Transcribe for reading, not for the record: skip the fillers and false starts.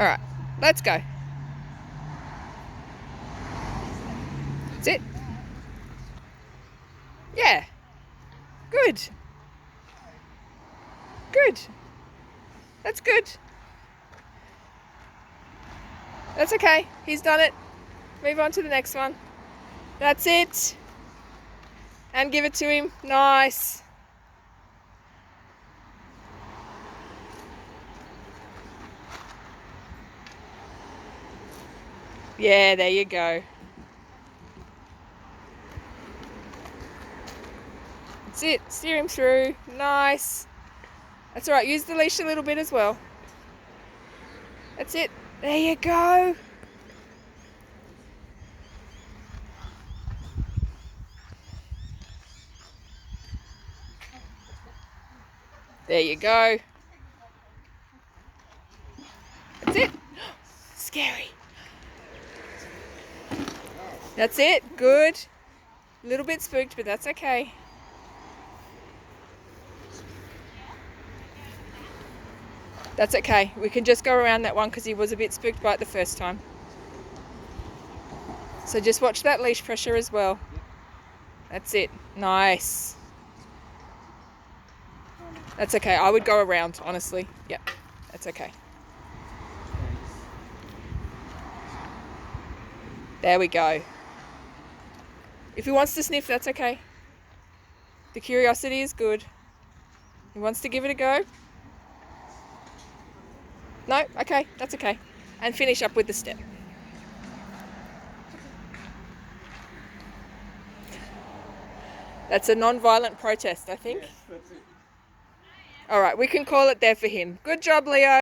All right, let's go. That's it. Yeah. Good. Good. That's good. That's okay. He's done it. Move on to the next one. That's it. And give it to him. Nice. Yeah, there you go. That's it. Steer him through. Nice. That's all right. Use the leash a little bit as well. That's it. There you go. There you go. That's it. Scary. That's it. Good. A little bit spooked, but that's okay. That's okay. We can just go around that one because he was a bit spooked by it the first time. So just watch that leash pressure as well. That's it. Nice. That's okay. I would go around, honestly. Yep. That's okay. There we go. If he wants to sniff, that's okay. The curiosity is good. He wants to give it a go. No? Okay. That's okay. And finish up with the step. That's a non-violent protest, I think. Yes, that's it. All right, we can call it there for him. Good job, Leo.